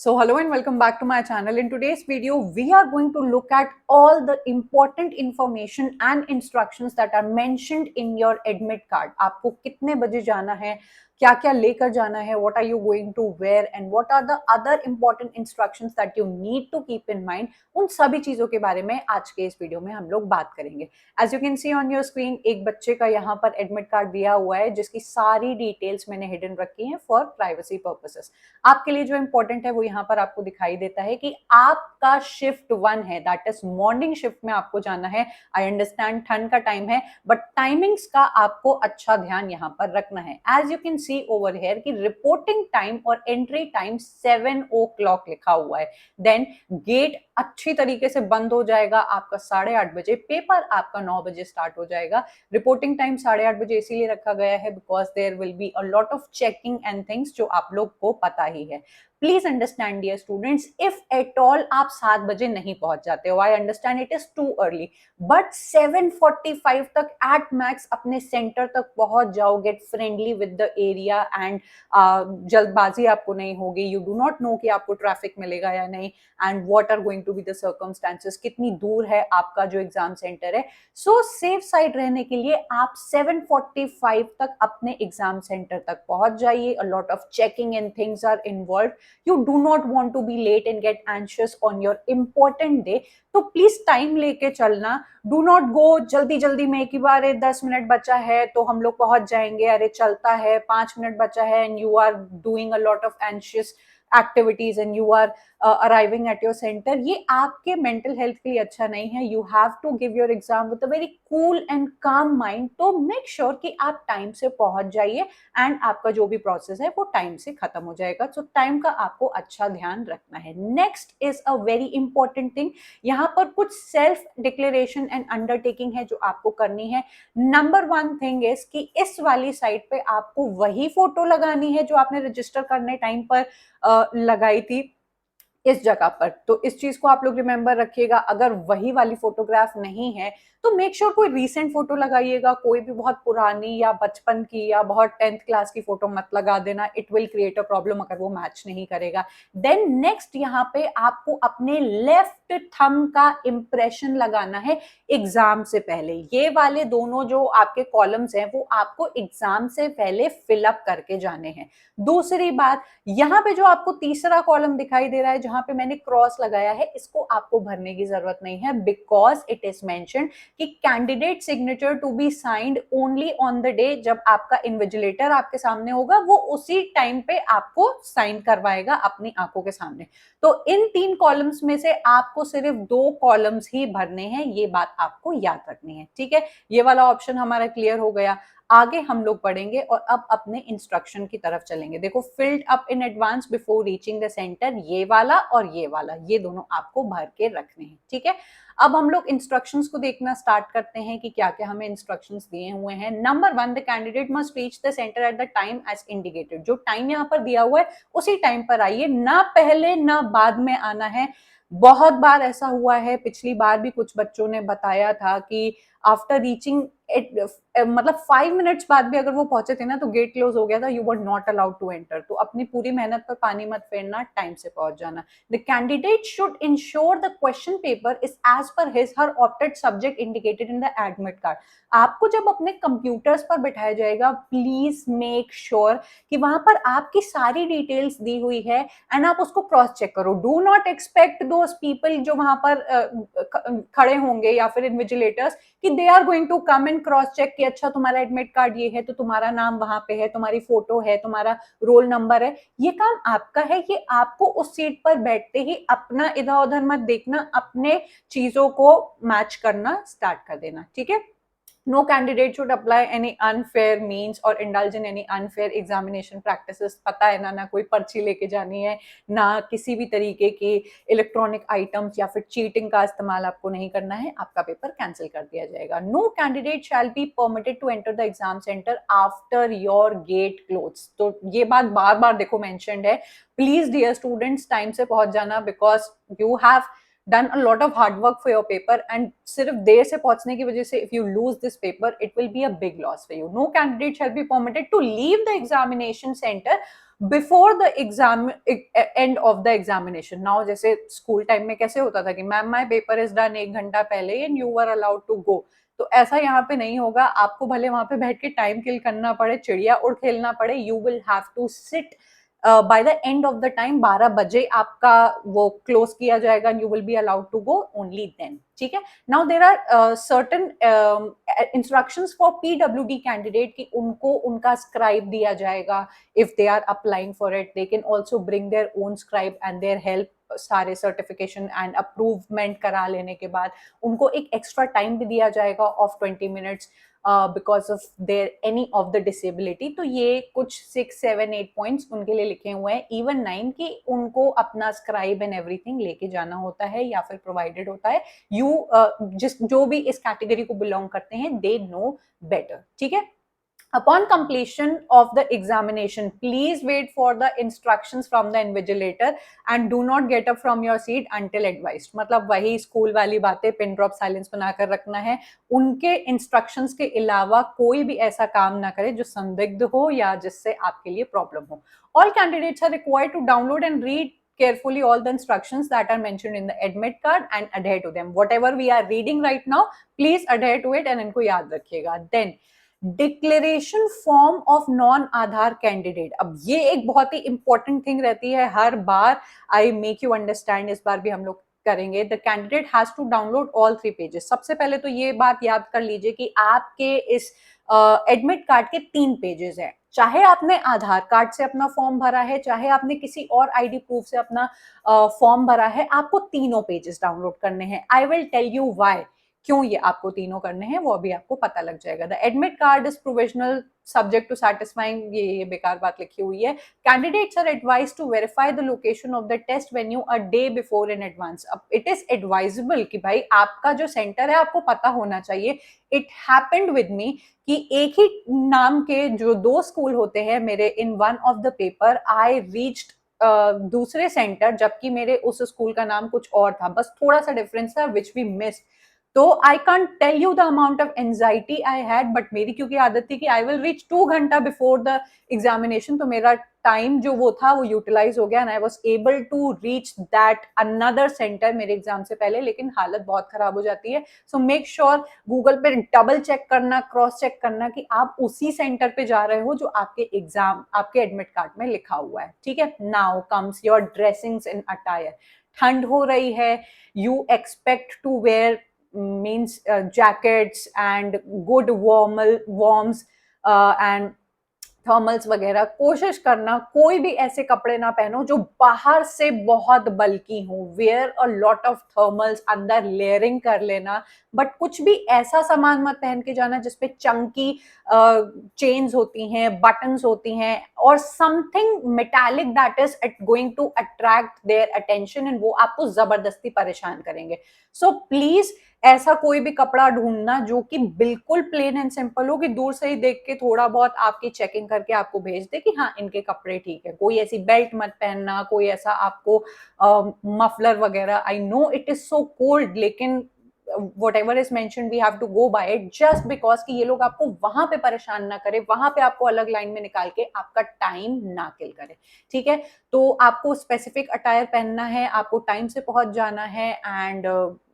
So hello and welcome back to my channel. In today's video, we are going to look at all the important information and instructions that are mentioned in your admit card. आपको कितने बजे जाना है, क्या क्या लेकर जाना है, what are you going to wear and what are the other important instructions that you need to keep in mind, उन सभी चीजों के बारे में आज के इस वीडियो में हम लोग बात करेंगे. As you can see on your screen, एक बच्चे का यहाँ पर एडमिट कार्ड दिया हुआ है जिसकी सारी डिटेल्स मैंने हिडन रखी हैं फॉर प्राइवेसी पर्पसेस. आपके लिए जो इंपॉर्टेंट है वो यहाँ पर आपको दिखाई देता है कि आपका शिफ्ट 1 है, दैट इज मॉर्निंग शिफ्ट में आपको जाना है. आई अंडरस्टैंड ठंड का टाइम है, बट टाइमिंग्स का आपको अच्छा ध्यान यहाँ पर रखना है. As you can see over here कि रिपोर्टिंग टाइम और एंट्री टाइम 7 o'clock लिखा हुआ है. देन गेट अच्छी तरीके से बंद हो जाएगा आपका 8:30 बजे, पेपर आपका 9 बजे स्टार्ट हो जाएगा. रिपोर्टिंग टाइम 8:30 बजे इसीलिए रखा गया है because there will be a lot of checking and things जो आप लोग को पता ही है. Please understand dear students, if at all आप 7 बजे नहीं पहुंच जाते हो, I understand it is too early, but 7:45 तक एट मैक्स अपने सेंटर तक पहुंच जाओ. Get friendly with the area and जल्दबाजी आपको नहीं होगी. यू डू नॉट नो कि आपको ट्रैफिक मिलेगा या नहीं and what are going to be the circumstances, कितनी दूर है आपका जो एग्जाम सेंटर है. सो सेफ साइड रहने के लिए आप 7:45 तक अपने एग्जाम सेंटर तक पहुंच जाइए. A lot of checking and things are involve. You do not want to be late and get anxious on your important day. तो प्लीज टाइम लेके चलना. डू नॉट गो जल्दी जल्दी में कि बारे 10 मिनट बचा है तो हम लोग पहुंच जाएंगे, अरे चलता है 5 मिनट बचा है and you are doing a lot of anxious activities and you are arriving at your centre. ये आपके मेंटल हेल्थ के लिए अच्छा नहीं है. You have to give your exam with a very cool and calm mind. तो make sure कि आप टाइम से पहुंच जाइए एंड आपका जो भी प्रोसेस है वो टाइम से खत्म हो जाएगा. सो टाइम का आपको अच्छा ध्यान रखना है. Next is a very important thing. यहाँ पर कुछ सेल्फ डिक्लेरेशन एंड अंडरटेकिंग है जो आपको करनी है. नंबर 1 थिंग इज कि इस वाली साइट पे आपको वही फोटो लगानी है जो आपने रजिस्टर करने टाइम पर लगाई थी इस जगह पर. तो इस चीज को आप लोग रिमेंबर रखिएगा. अगर वही वाली फोटोग्राफ नहीं है तो मेक श्योर कोई रीसेंट फोटो लगाइएगा. कोई भी बहुत पुरानी या बचपन की या बहुत 10th क्लास की फोटो मत लगा देना. It will create a problem अगर वो मैच नहीं करेगा. देन नेक्स्ट यहाँ पे आपको अपने लेफ्ट थंब का इंप्रेशन लगाना है एग्जाम से पहले. ये वाले दोनों जो आपके कॉलम्स हैं वो आपको एग्जाम से पहले फिलअप करके जाने हैं. दूसरी बात, यहाँ पे जो आपको तीसरा कॉलम दिखाई दे रहा है जहां पे मैंने क्रॉस लगाया है, इसको आपको भरने की जरूरत नहीं है बिकॉज इट इज मेंशन्ड कि candidate signature to be signed only on the day. जब आपका इन्विजिलेटर आपके सामने होगा वो उसी टाइम पे आपको साइन करवाएगा अपनी आंखों के सामने. तो इन 3 कॉलम्स में से आपको सिर्फ 2 कॉलम्स ही भरने हैं. ये बात आपको याद रखनी है. ठीक है, ये वाला ऑप्शन हमारा क्लियर हो गया. आगे हम लोग पढ़ेंगे और अब अपने इंस्ट्रक्शन की तरफ चलेंगे. देखो, filled up in advance before reaching the centre, ये वाला और ये वाला, ये दोनों आपको भर के रखने हैं. ठीक है, अब हम लोग इंस्ट्रक्शंस को देखना स्टार्ट करते हैं कि क्या क्या हमें इंस्ट्रक्शंस दिए हुए हैं. Number 1, the candidate must reach the centre at the time as indicated. जो टाइम यहाँ पर दिया हुआ है उसी टाइम पर आइए, ना पहले ना बाद में आना है. बहुत बार ऐसा हुआ है, पिछली बार भी कुछ बच्चों ने बताया था कि आफ्टर रीचिंग मतलब 5 मिनट्स बाद भी अगर वो पहुंचे थे ना तो गेट क्लोज हो गया था, you were not allowed to enter. तो अपनी पूरी मेहनत पर पानी मत फेरना, टाइम से पहुंच जाना. The candidate should ensure the question paper is as per his her opted subject indicated in the admit card. आपको जब अपने कंप्यूटर्स पर बिठाया जाएगा, प्लीज मेक श्योर कि वहां पर आपकी सारी डिटेल्स दी हुई है एंड आप उसको क्रॉस चेक करो. Do not expect those people जो वहां पर खड़े होंगे या फिर इन्विजिलेटर्स कि they are going to come and cross check कि अच्छा तुम्हारा एडमिट कार्ड ये है तो तुम्हारा नाम वहां पे है, तुम्हारी फोटो है, तुम्हारा रोल नंबर है. ये काम आपका है. ये आपको उस सीट पर बैठते ही अपना इधर उधर मत देखना, अपने चीजों को मैच करना स्टार्ट कर देना. ठीक है, no candidate should apply any unfair means or indulge in any unfair examination practices. पता है ना, ना कोई पर्ची लेके जानी है, ना किसी भी तरीके की इलेक्ट्रॉनिक आइटम्स या फिर चीटिंग का इस्तेमाल आपको नहीं करना है. आपका पेपर कैंसिल कर दिया जाएगा. No candidate shall be permitted to enter the exam centre after your gate close. तो ये बात बार बार देखो मेंशन्ड है. प्लीज डियर स्टूडेंट्स, टाइम से पहुंच जाना because you have done a lot of hard work for your paper and सिर्फ देर से पहुंचने की वजह से if you lose this paper it will be a big loss for you. No candidate shall be permitted to leave the examination center before the exam end of the examination. Now जैसे school time में कैसे होता था कि ma'am my paper is done 1 घंटा पहले and you were allowed to go, तो ऐसा यहाँ पे नहीं होगा। आपको भले वहां पे बैठ के टाइम किल करना पड़े, चिड़िया उड़ खेलना पड़े, you will have to sit by the end of the time. 12 बजे आपका वो क्लोज किया जाएगा, you will be allowed to go only then. ठीक है। Now there are certain instructions for PWD candidate कि उनको उनका स्क्राइब दिया जाएगा। If they are applying for it, they can also bring their own scribe and their help. सारे certification and approvement करा लेने के बाद उनको एक एक्स्ट्रा टाइम भी दिया जाएगा of 20 minutes because of their any of the disability. तो ये कुछ 6, 7, 8 पॉइंट्स उनके लिए लिखे हुए हैं, इवन 9 कि उनको अपना स्क्राइब एंड एवरीथिंग लेके जाना होता है या फिर प्रोवाइडेड होता है। जिस जो भी इस कैटेगरी को बिलोंग करते हैं, दे नो बेटर। ठीक है। Upon completion of the examination, please wait for the instructions from the invigilator and do not get up from your seat until advised। मतलब वही स्कूल वाली बातें, पिन ड्रॉप साइलेंस बनाकर रखना है। उनके इंस्ट्रक्शंस के अलावा कोई भी ऐसा काम ना करे जो संदिग्ध हो या जिससे आपके लिए प्रॉब्लम हो। All candidates are required to download and read carefully all the instructions that are mentioned in the admit card and adhere to them। Whatever we are reading right now, please adhere to it and इनको याद रखिएगा। Then declaration form of non Aadhaar candidate. अब ये एक बहुत ही important thing रहती है हर बार। आई मेक यू अंडरस्टैंड, इस बार भी हम लोग करेंगे। The candidate has to download all 3 pages. सबसे पहले तो ये बात याद कर लीजिए कि आपके इस एडमिट कार्ड के 3 पेजेस हैं। चाहे आपने आधार कार्ड से अपना फॉर्म भरा है, चाहे आपने किसी और आईडी प्रूफ से अपना फॉर्म भरा है, आपको तीनों पेजेस डाउनलोड करने हैं। I will tell you why, क्यों ये आपको तीनों करने हैं वो अभी आपको पता लग जाएगा। The admit card is provisional subject to satisfying, ये बेकार बात लिखी हुई है। Candidates are advised to verify the location of the test venue a day before in advance. अब इट इज एडवाइजेबल कि भाई आपका जो सेंटर है आपको पता होना चाहिए। इट हैपेंड विद मी कि एक ही नाम के जो 2 स्कूल होते हैं मेरे, in one of the paper I reached दूसरे सेंटर, जबकि मेरे उस स्कूल का नाम कुछ और था, बस थोड़ा सा डिफरेंस था विच वी मिस्ड। तो I can't tell you the amount of anxiety I had, but मेरी क्योंकि आदत थी कि आई विल रीच 2 घंटा बिफोर द एग्जामिनेशन, तो मेरा टाइम जो वो था वो यूटिलाइज हो गया and I was able to reach that another centre मेरे एग्जाम से पहले। लेकिन हालत बहुत खराब हो जाती है। सो मेक श्योर गूगल पे डबल चेक करना, क्रॉस चेक करना कि आप उसी सेंटर पे जा रहे हो जो आपके एग्जाम, आपके एडमिट कार्ड में लिखा हुआ है। ठीक है। Now comes your dressings in attire. ठंड हो रही है, you expect to wear means jackets and good warms and thermals वगैरह। कोशिश करना कोई भी ऐसे कपड़े ना पहनो जो बाहर से बहुत बल्कि हो। Wear a lot of thermals, अंदर लेयरिंग कर लेना, बट कुछ भी ऐसा सामान मत पहन के जाना जिसपे चंकी चेन्स होती हैं, बटन्स होती हैं, और something metallic that is going to attract their attention and वो आपको जबरदस्ती परेशान करेंगे। सो प्लीज ऐसा कोई भी कपड़ा ढूंढना जो कि बिल्कुल प्लेन एंड सिंपल हो, कि दूर से ही देख के थोड़ा बहुत आपकी चेकिंग करके आपको भेज दे कि हाँ इनके कपड़े ठीक है। कोई ऐसी बेल्ट मत पहनना, कोई ऐसा आपको मफलर वगैरह। I know it is so cold, लेकिन whatever is mentioned we have to go by it just because कि ये लोग आपको वहां पे परेशान ना करे, वहां पे आपको अलग लाइन में निकाल के आपका टाइम ना किल करे। ठीक है। तो आपको स्पेसिफिक अटायर पहनना है, आपको टाइम से पहुंच जाना है एंड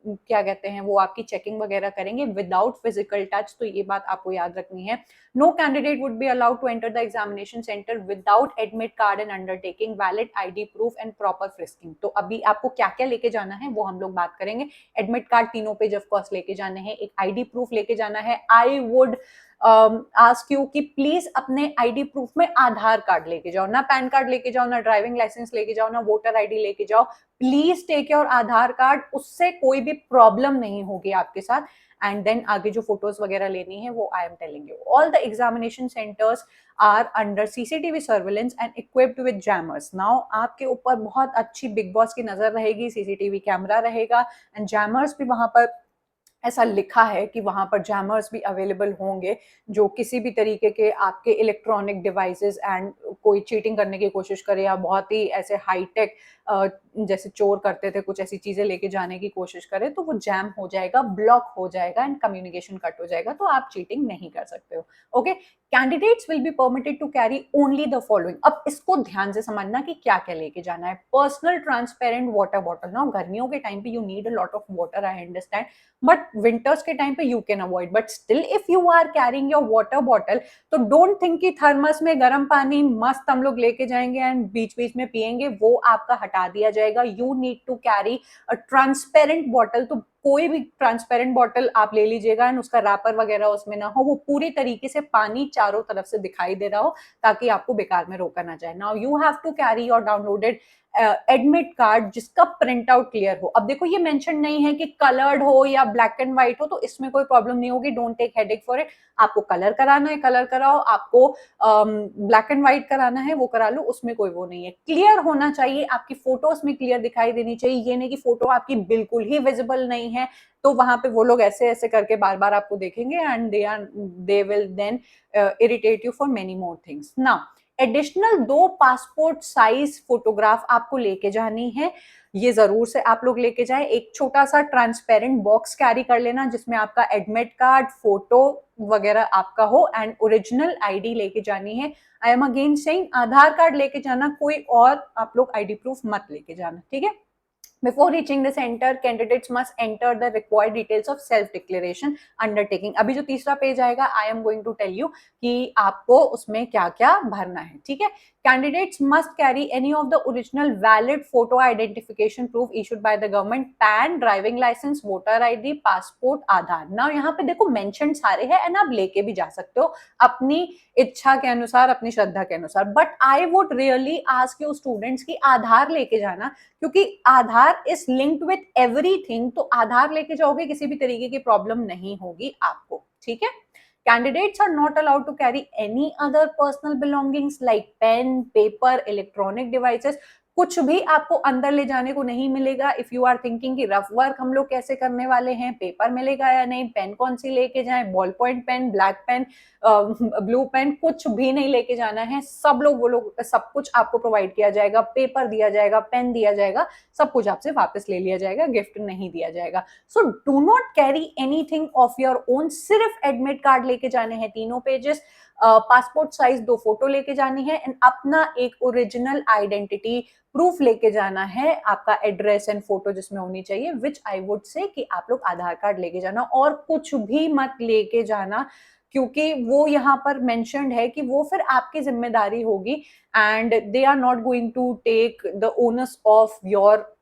क्या कहते हैं वो आपकी चेकिंग वगैरह करेंगे विदाउट फिजिकल टच। तो ये बात आपको याद रखनी है। No candidate would be allowed to enter the examination centre without admit card and undertaking valid ID proof and proper frisking. तो अभी आपको क्या क्या लेके जाना है वो हम लोग बात करेंगे। एडमिट कार्ड तीनों पेज ऑफ कोर्स लेके जाने हैं, एक आईडी प्रूफ लेके जाना है। आई वुड आस्क यू कि प्लीज अपने आईडी प्रूफ में आधार कार्ड लेके जाओ, ना पैन कार्ड लेके जाओ, ना ड्राइविंग लाइसेंस लेके जाओ, ना वोटर आईडी लेके जाओ। Please take your Aadhaar card, उससे कोई भी प्रॉब्लम नहीं होगी आपके साथ। एंड देन आगे जो फोटोज वगैरह लेनी है वो I am telling you. All the examination centres are under CCTV surveillance and equipped with jammers. Now आपके ऊपर बहुत अच्छी बिग बॉस की नजर रहेगी, सीसीटीवी कैमरा रहेगा एंड जैमर्स भी वहां पर ऐसा लिखा है कि वहां पर जैमर्स भी अवेलेबल होंगे जो किसी भी तरीके के आपके इलेक्ट्रॉनिक डिवाइसेस एंड कोई चीटिंग करने की कोशिश करे या बहुत ही ऐसे हाईटेक जैसे चोर करते थे कुछ ऐसी चीजें लेके जाने की कोशिश करे तो वो जैम हो जाएगा, ब्लॉक हो जाएगा एंड कम्युनिकेशन कट हो जाएगा, तो आप चीटिंग नहीं कर सकते हो। Okay. Candidates will be permitted to carry only the following. अब इसको ध्यान से समझना कि क्या क्या लेके जाना है। पर्सनल ट्रांसपेरेंट वाटर बॉटल, ना गर्मियों के टाइम पे you need a lot of water, I understand, but winters के टाइम पे you can avoid, but still if you are carrying your water bottle तो डोंट थिंक कि थर्मस में गर्म पानी मस्त हम लोग लेके जाएंगे एंड बीच बीच में पिएंगे, वो आपका हटा दिया जाएगा। You need to carry a transparent bottle, तो कोई भी ट्रांसपेरेंट बॉटल आप ले लीजिएगा एंड उसका रैपर वगैरह उसमें ना हो, वो पूरी तरीके से पानी चारों तरफ से दिखाई दे रहा हो ताकि आपको बेकार में रोका ना जाए। Now you have to carry your downloaded admit card जिसका प्रिंट आउट क्लियर हो। अब देखो ये मेंशन नहीं है कि कलर्ड हो या ब्लैक एंड व्हाइट हो, तो इसमें कोई प्रॉब्लम नहीं होगी, don't take headache for it. आपको कलर कराना है कलर कराओ, आपको ब्लैक एंड व्हाइट कराना है वो करा लो, उसमें कोई वो नहीं है। क्लियर होना चाहिए, आपकी फोटो उसमें क्लियर दिखाई देनी चाहिए, ये नहीं कि फोटो आपकी बिल्कुल ही विजिबल नहीं है तो वहां पे वो लोग ऐसे ऐसे करके बार बार आपको देखेंगे and they will then irritate you for many more things. Now additional 2 passport size photograph आपको लेके जानी है, ये जरूर से आप लोग लेके जाएं। एक छोटा सा ट्रांसपेरेंट बॉक्स कैरी कर लेना जिसमें आपका एडमिट कार्ड, फोटो वगैरह आपका हो एंड ओरिजिनल आईडी लेके जानी है। I am again saying Aadhaar card लेके जाना, कोई और आप लोग आईडी प्रूफ मत लेके जाना, ठीक है। Before reaching the center, candidates must enter the required details of self-declaration undertaking. अभी जो तीसरा पेज आएगा, I am going to tell you कि आपको उसमें क्या क्या भरना है, ठीक है। Candidates must carry any of the original valid photo identification proof issued by the government, PAN, driving license, voter ID, passport, Aadhaar. Now यहाँ पे देखो मेंशन सारे हैं एंड आप लेके भी जा सकते हो अपनी इच्छा के अनुसार, अपनी श्रद्धा के अनुसार, but I would really ask you students की आधार लेके जाना, क्योंकि आधार इज लिंक्ड विथ एवरीथिंग, तो आधार लेके जाओगे किसी भी तरीके की प्रॉब्लम नहीं होगी आपको, ठीक है। Candidates are not allowed to carry any other personal belongings like pen, paper, electronic devices. कुछ भी आपको अंदर ले जाने को नहीं मिलेगा। इफ यू आर थिंकिंग कि रफ वर्क हम लोग कैसे करने वाले हैं, पेपर मिलेगा या नहीं, पेन कौन सी लेके जाएं, ball point pen, black pen, blue pen, कुछ भी नहीं लेके जाना है। सब लोग वो लोग सब कुछ आपको प्रोवाइड किया जाएगा, पेपर दिया जाएगा, पेन दिया जाएगा, सब कुछ आपसे वापस ले लिया जाएगा, गिफ्ट नहीं दिया जाएगा। So do not carry anything of your own, सिर्फ एडमिट कार्ड लेके जाने हैं 3 पेजेस, पासपोर्ट साइज 2 फोटो लेके जानी है एंड अपना एक ओरिजिनल आइडेंटिटी प्रूफ लेके जाना है, आपका एड्रेस एंड फोटो जिसमें होनी चाहिए, विच आई वुड से कि आप लोग आधार कार्ड लेके जाना और कुछ भी मत लेके जाना, क्योंकि वो यहाँ पर मेंशन्ड है कि वो फिर आपकी जिम्मेदारी होगी and they are not going to take the onus of your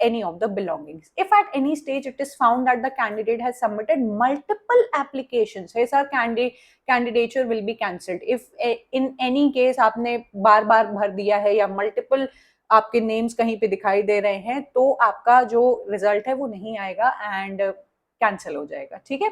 any of the belongings. If at any stage it is found that the candidate has submitted multiple applications, his or candidature will be cancelled. If in any case आपने बार बार भर दिया है या multiple आपके names कहीं पे दिखाई दे रहे हैं तो आपका जो रिजल्ट है वो नहीं आएगा एंड कैंसिल हो जाएगा, ठीक है।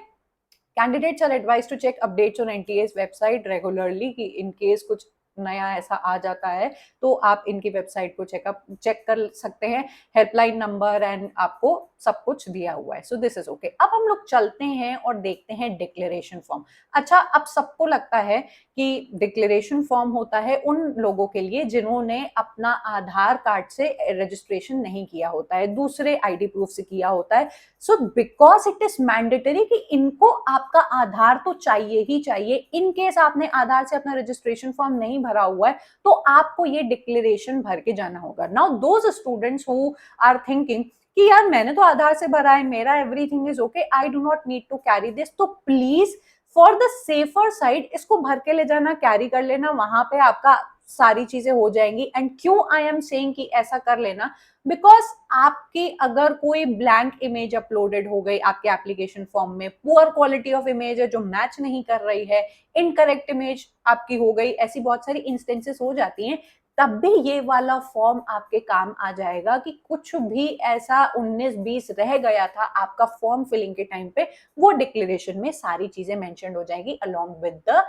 Candidates are advised to check updates on NTA's website regularly कि in case कुछ नया ऐसा आ जाता है तो आप इनकी वेबसाइट को चेक कर सकते हैं, हेल्पलाइन नंबर एंड आपको सब कुछ दिया हुआ है। So this is okay. अब हम लोग चलते हैं और देखते हैं डिक्लेरेशन फॉर्म। अच्छा, अब सबको लगता है कि डिक्लेरेशन फॉर्म होता है उन लोगों के लिए जिन्होंने अपना आधार कार्ड से रजिस्ट्रेशन नहीं किया होता है, दूसरे आईडी प्रूफ से किया होता है। So because it is mandatory कि इनको आपका आधार तो चाहिए ही चाहिए, इन केस आपने आधार से अपना रजिस्ट्रेशन फॉर्म नहीं भरा हुआ है तो आपको ये डिक्लेरेशन भर के जाना होगा। Now those students who are thinking कि यार मैंने तो आधार से भरा है, मेरा everything is okay, I do not need to carry this, तो please for the safer side इसको भर के ले जाना, कैरी कर लेना, वहां पे आपका सारी चीजें हो जाएंगी। एंड क्यों आई एम सेइंग कि ऐसा कर लेना, बिकॉज आपकी अगर कोई ब्लैंक इमेज अपलोडेड हो गई आपके एप्लीकेशन फॉर्म में, पुअर क्वालिटी ऑफ इमेज है जो मैच नहीं कर रही है, इनकरेक्ट इमेज आपकी हो गई, ऐसी बहुत सारी इंस्टेंसेस हो जाती हैं, तब भी ये वाला फॉर्म आपके काम आ जाएगा कि कुछ भी ऐसा 19-20 रह गया था आपका फॉर्म फिलिंग के टाइम पे, वो डिक्लेरेशन में सारी चीजें मेंशन हो जाएगी along with the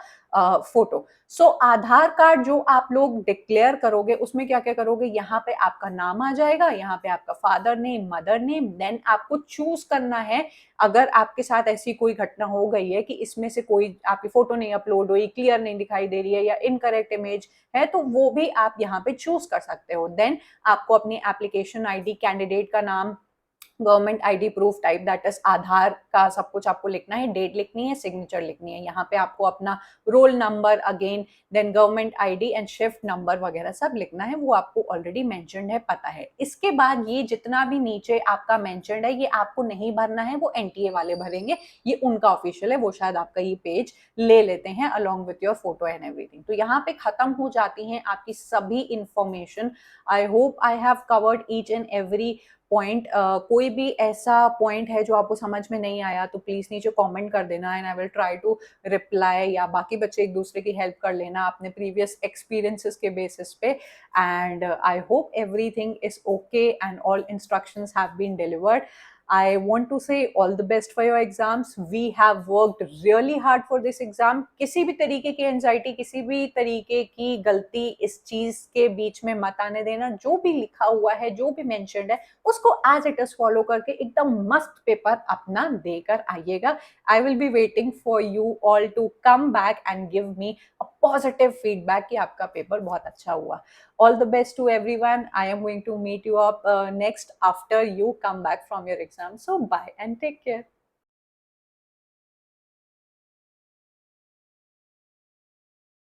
photo. So Aadhaar card जो आप लोग डिक्लेयर करोगे उसमें क्या क्या करोगे, यहाँ पे आपका नाम आ जाएगा, यहाँ पे आपका father name, mother name, then आपको चूज करना है अगर आपके साथ ऐसी कोई घटना हो गई है कि इसमें से कोई आपकी फोटो नहीं अपलोड हुई, क्लियर नहीं दिखाई दे रही है या इनकरेक्ट इमेज है, तो वो भी आप यहाँ पे चूज कर सकते हो। देन आपको अपनी एप्लीकेशन आईडी, कैंडिडेट का नाम, government ID proof type, that is Aadhaar का सब कुछ आपको लिखना है, डेट लिखनी है, सिग्नेचर लिखनी है, यहाँ पे आपको अपना roll number again, then government ID and shift number वगैरह सब लिखना है, वो आपको ऑलरेडी मेंशन्ड है, पता है। इसके बाद ये जितना भी नीचे आपका मेंशन्ड है ये आपको नहीं भरना है, वो एनटीए वाले भरेंगे, ये उनका ऑफिशियल है, वो शायद आपका ये पेज ले लेते हैं along with your photo and everything. तो यहाँ पे खत्म हो जाती हैं आपकी सभी information. I hope I have covered each and every point. कोई भी ऐसा पॉइंट है जो आपको समझ में नहीं आया तो प्लीज नीचे कमेंट कर देना and I will try to reply, या बाकी बच्चे एक दूसरे की हेल्प कर लेना अपने प्रीवियस एक्सपीरियंसेस के बेसिस पे। And I hope everything is okay and all instructions have been delivered. I want to say all the best for your exams. We have worked really hard for this exam. किसी भी तरीके की anxiety, किसी भी तरीके की गलती इस चीज के बीच में मत आने देना। जो भी लिखा हुआ है, जो भी मेंशन्ड है, उसको एज इट इज फॉलो करके एकदम मस्त पेपर अपना देकर आइएगा। I will be waiting for you all to come back and give me a positive feedback कि आपका पेपर बहुत अच्छा हुआ। All the best to everyone. I am going to meet you up next after you come back from your exam. So bye and take care.